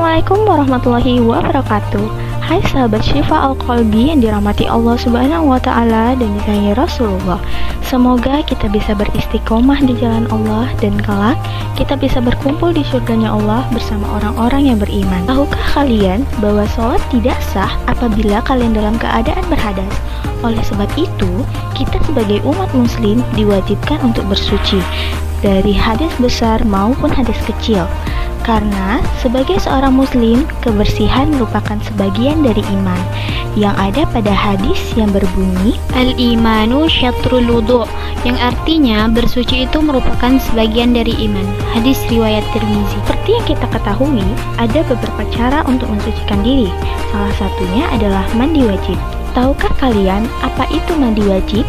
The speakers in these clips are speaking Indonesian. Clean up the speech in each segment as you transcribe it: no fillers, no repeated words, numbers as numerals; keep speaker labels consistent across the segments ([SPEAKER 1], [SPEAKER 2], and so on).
[SPEAKER 1] Assalamualaikum warahmatullahi wabarakatuh. Hai sahabat Syifa Al-Qalbi yang dirahmati Allah Subhanahu wa Ta'ala dan disayangi Rasulullah. Semoga kita bisa beristiqomah di jalan Allah dan kelak kita bisa berkumpul di surganya Allah bersama orang-orang yang beriman. Tahukah kalian bahwa sholat tidak sah apabila kalian dalam keadaan berhadas? Oleh sebab itu, kita sebagai umat muslim diwajibkan untuk bersuci dari hadas besar maupun hadas kecil. Karena sebagai seorang muslim, kebersihan merupakan sebagian dari iman yang ada pada hadis yang berbunyi Al-imanu syatrul wudu', yang artinya bersuci itu merupakan sebagian dari iman. Hadis riwayat Tirmizi. Seperti yang kita ketahui, ada beberapa cara untuk mensucikan diri. Salah satunya adalah mandi wajib. Tahukah kalian apa itu mandi wajib?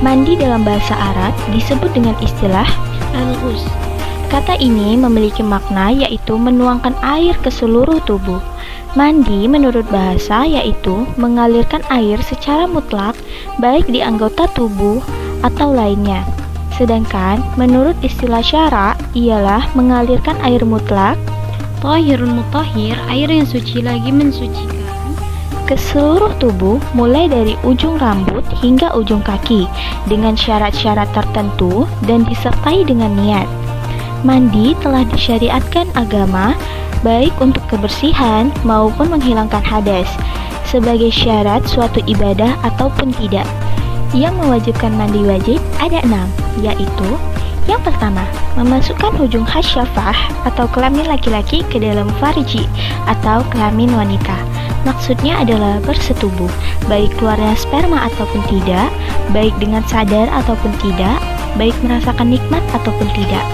[SPEAKER 1] Mandi dalam bahasa Arab disebut dengan istilah al-ghusl. Kata ini memiliki makna yaitu menuangkan air ke seluruh tubuh. Mandi menurut bahasa yaitu mengalirkan air secara mutlak baik di anggota tubuh atau lainnya. Sedangkan menurut istilah syara ialah mengalirkan air mutlak thahirun mutahhir, air yang suci lagi mensucikan ke seluruh tubuh mulai dari ujung rambut hingga ujung kaki dengan syarat-syarat tertentu dan disertai dengan niat. Mandi telah disyariatkan agama baik untuk kebersihan maupun menghilangkan hadas sebagai syarat suatu ibadah ataupun tidak. Yang mewajibkan mandi wajib ada 6, yaitu yang pertama, memasukkan ujung hasyafah atau kelamin laki-laki ke dalam farji atau kelamin wanita. Maksudnya adalah bersetubuh, baik keluarnya sperma ataupun tidak, baik dengan sadar ataupun tidak, baik merasakan nikmat ataupun tidak.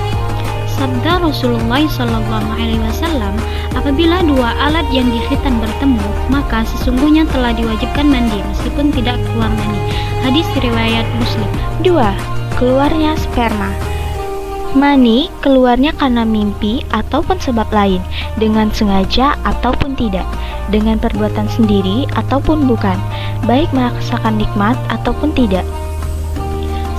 [SPEAKER 1] Sabda Rasulullah SAW, apabila dua alat yang dikhitan bertemu, maka sesungguhnya telah diwajibkan mandi meskipun tidak keluar mani. Hadis riwayat Muslim. 2. Keluarnya sperma. Mani keluarnya karena mimpi ataupun sebab lain, dengan sengaja ataupun tidak, dengan perbuatan sendiri ataupun bukan, baik merasakan nikmat ataupun tidak.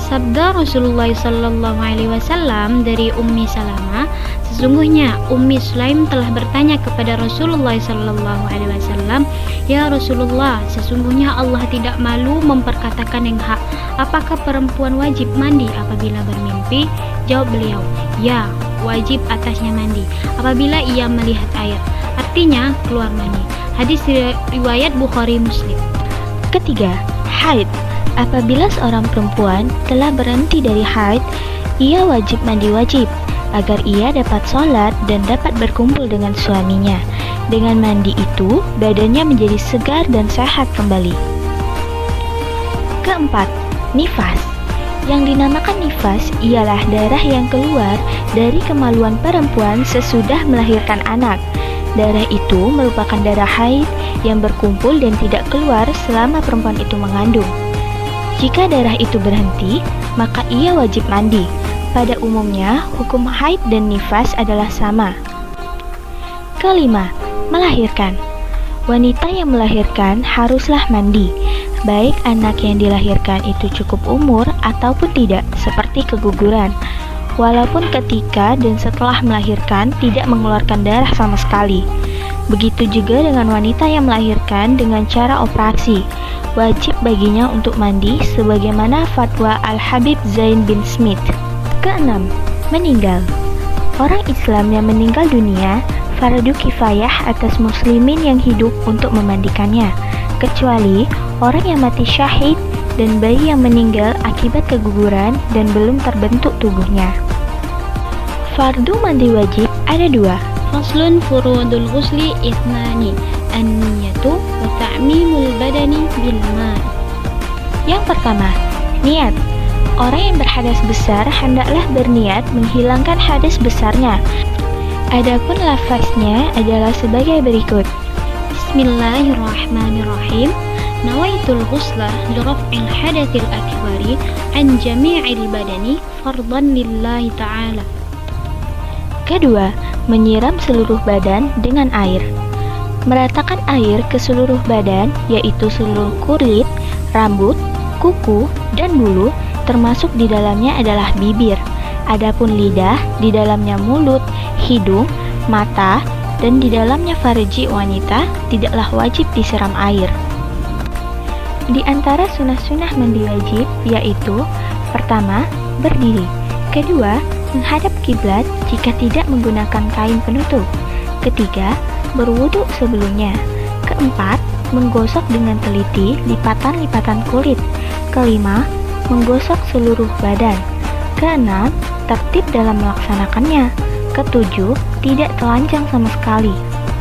[SPEAKER 1] Sabda Rasulullah SAW dari Ummi Salamah, sesungguhnya Ummi Sulaim telah bertanya kepada Rasulullah SAW, "Ya Rasulullah, sesungguhnya Allah tidak malu memperkatakan yang hak. Apakah perempuan wajib mandi apabila bermimpi?" Jawab beliau, "Ya, wajib atasnya mandi apabila ia melihat air." Artinya keluar mani. Hadis riwayat Bukhari Muslim. Ketiga, haid. Apabila seorang perempuan telah berhenti dari haid, ia wajib mandi wajib agar ia dapat sholat dan dapat berkumpul dengan suaminya. Dengan mandi itu, badannya menjadi segar dan sehat kembali. Keempat, nifas. Yang dinamakan nifas ialah darah yang keluar dari kemaluan perempuan sesudah melahirkan anak. Darah itu merupakan darah haid yang berkumpul dan tidak keluar selama perempuan itu mengandung. Jika darah itu berhenti, maka ia wajib mandi. Pada umumnya, hukum haid dan nifas adalah sama. Kelima, melahirkan. Wanita yang melahirkan haruslah mandi, baik anak yang dilahirkan itu cukup umur ataupun tidak, seperti keguguran. Walaupun ketika dan setelah melahirkan tidak mengeluarkan darah sama sekali. Begitu juga dengan wanita yang melahirkan dengan cara operasi. Wajib baginya untuk mandi sebagaimana fatwa Al-Habib Zain bin Smith. Keenam, meninggal. Orang Islam yang meninggal dunia fardu kifayah atas muslimin yang hidup untuk memandikannya, kecuali orang yang mati syahid dan bayi yang meninggal akibat keguguran dan belum terbentuk tubuhnya. Fardu mandi wajib ada 2. Faslun furudul ghusli ithnani, an-niyatu wa ta'mimul badani bil ma'. Yang pertama, niat. Orang yang berhadas besar hendaklah berniat menghilangkan hadas besarnya. Adapun lafaznya adalah sebagai berikut. Bismillahirrahmanirrahim. Nawaitul ghusla li raf'il hadathil akbari an jami'il badani fardhan lillahi ta'ala. Kedua, menyiram seluruh badan dengan air. Meratakan air ke seluruh badan, yaitu seluruh kulit, rambut, kuku, dan bulu, termasuk di dalamnya adalah bibir. Adapun lidah, di dalamnya mulut, hidung, mata, dan di dalamnya farji wanita tidaklah wajib disiram air. Di antara sunnah-sunnah mandi wajib yaitu: pertama, berdiri; kedua, menghadap kiblat jika tidak menggunakan kain penutup; ketiga, berwudu sebelumnya; keempat, menggosok dengan teliti lipatan-lipatan kulit; kelima, menggosok seluruh badan; keenam, tertib dalam melaksanakannya; ketujuh, tidak telanjang sama sekali.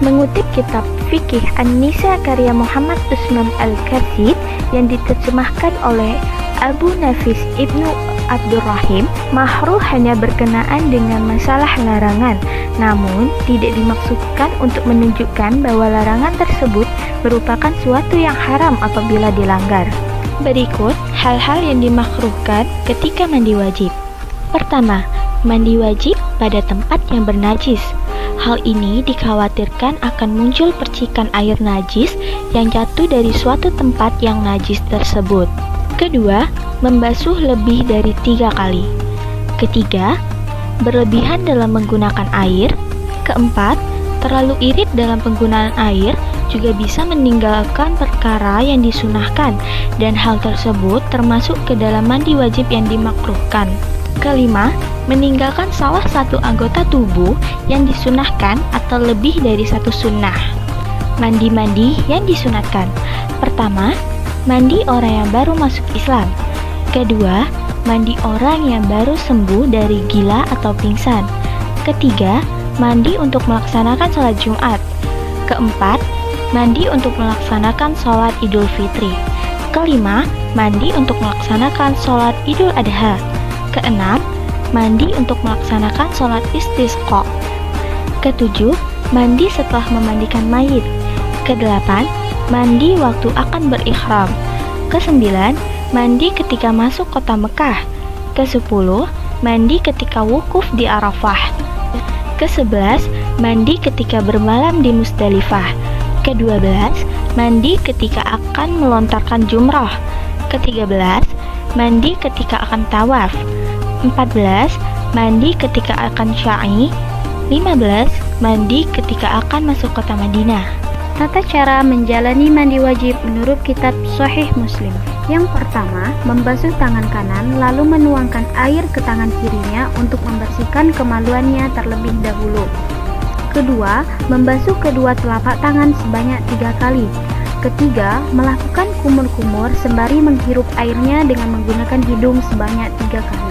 [SPEAKER 1] Mengutip kitab Fikih An-Nisa karya Muhammad Usman Al-Karsid yang diterjemahkan oleh Abu Nafis Ibnu Abdurrahim, mahruh hanya berkenaan dengan masalah larangan, namun tidak dimaksudkan untuk menunjukkan bahwa larangan tersebut merupakan suatu yang haram apabila dilanggar. Berikut hal-hal yang dimakruhkan ketika mandi wajib. Pertama, mandi wajib pada tempat yang bernajis. Hal ini dikhawatirkan akan muncul percikan air najis yang jatuh dari suatu tempat yang najis tersebut. Kedua, membasuh lebih dari 3 kali. Ketiga, berlebihan dalam menggunakan air. Keempat, terlalu irit dalam penggunaan air juga bisa meninggalkan perkara yang disunahkan, dan hal tersebut termasuk ke dalam mandi wajib yang dimakruhkan. Kelima, meninggalkan salah satu anggota tubuh yang disunahkan atau lebih dari satu sunnah. Mandi-mandi yang disunatkan. Pertama, mandi orang yang baru masuk Islam. Kedua, mandi orang yang baru sembuh dari gila atau pingsan. Ketiga, mandi untuk melaksanakan sholat Jumat. Keempat, mandi untuk melaksanakan sholat Idul Fitri. Kelima, mandi untuk melaksanakan sholat Idul Adha. Keenam, mandi untuk melaksanakan sholat istisqa. Ketujuh, mandi setelah memandikan mayit. Kedelapan, mandi waktu akan berikhram. Kesembilan, mandi ketika masuk kota Mekah. Kesepuluh, mandi ketika wukuf di Arafah. Kesebelas, mandi ketika bermalam di Musdalifah. Kedua-belas, mandi ketika akan melontarkan jumrah. Ketiga belas, mandi ketika akan tawaf. 14, mandi ketika akan syai. 15, mandi ketika akan masuk kota Madinah. Tata cara menjalani mandi wajib menurut kitab Sahih Muslim. Yang pertama, membasuh tangan kanan lalu menuangkan air ke tangan kirinya untuk membersihkan kemaluannya terlebih dahulu. Kedua, membasuh kedua telapak tangan sebanyak 3 kali. Ketiga, melakukan kumur-kumur sembari menghirup airnya dengan menggunakan hidung sebanyak 3 kali.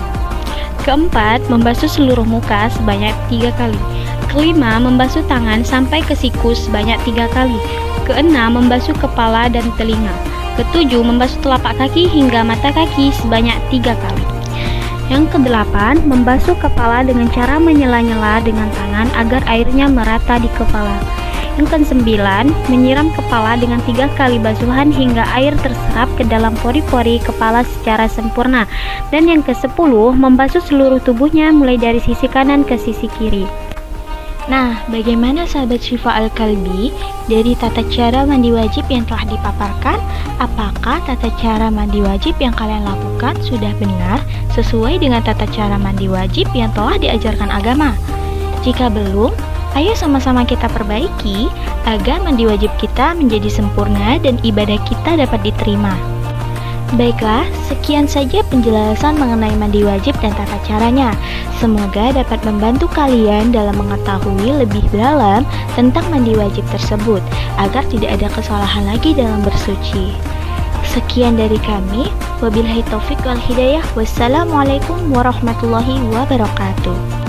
[SPEAKER 1] Keempat, membasuh seluruh muka sebanyak 3 kali. Kelima, membasuh tangan sampai ke siku sebanyak 3 kali. Keenam, membasuh kepala dan telinga. Ketujuh, membasuh telapak kaki hingga mata kaki sebanyak 3 kali. Yang kedelapan, membasuh kepala dengan cara menyela-nyela dengan tangan agar airnya merata di kepala. Yang kesembilan, menyiram kepala dengan 3 kali basuhan hingga air terserap ke dalam pori-pori kepala secara sempurna. Dan yang ke-10, membasuh seluruh tubuhnya mulai dari sisi kanan ke sisi kiri. Nah, bagaimana sahabat Syifa Al-Kalbi dari tata cara mandi wajib yang telah dipaparkan? Apakah tata cara mandi wajib yang kalian lakukan sudah benar sesuai dengan tata cara mandi wajib yang telah diajarkan agama? Jika belum, ayo sama-sama kita perbaiki agar mandi wajib kita menjadi sempurna dan ibadah kita dapat diterima. Baiklah, sekian saja penjelasan mengenai mandi wajib dan tata caranya. Semoga dapat membantu kalian dalam mengetahui lebih dalam tentang mandi wajib tersebut, agar tidak ada kesalahan lagi dalam bersuci. Sekian dari kami, wabillahi taufik wal hidayah. Wassalamualaikum warahmatullahi wabarakatuh.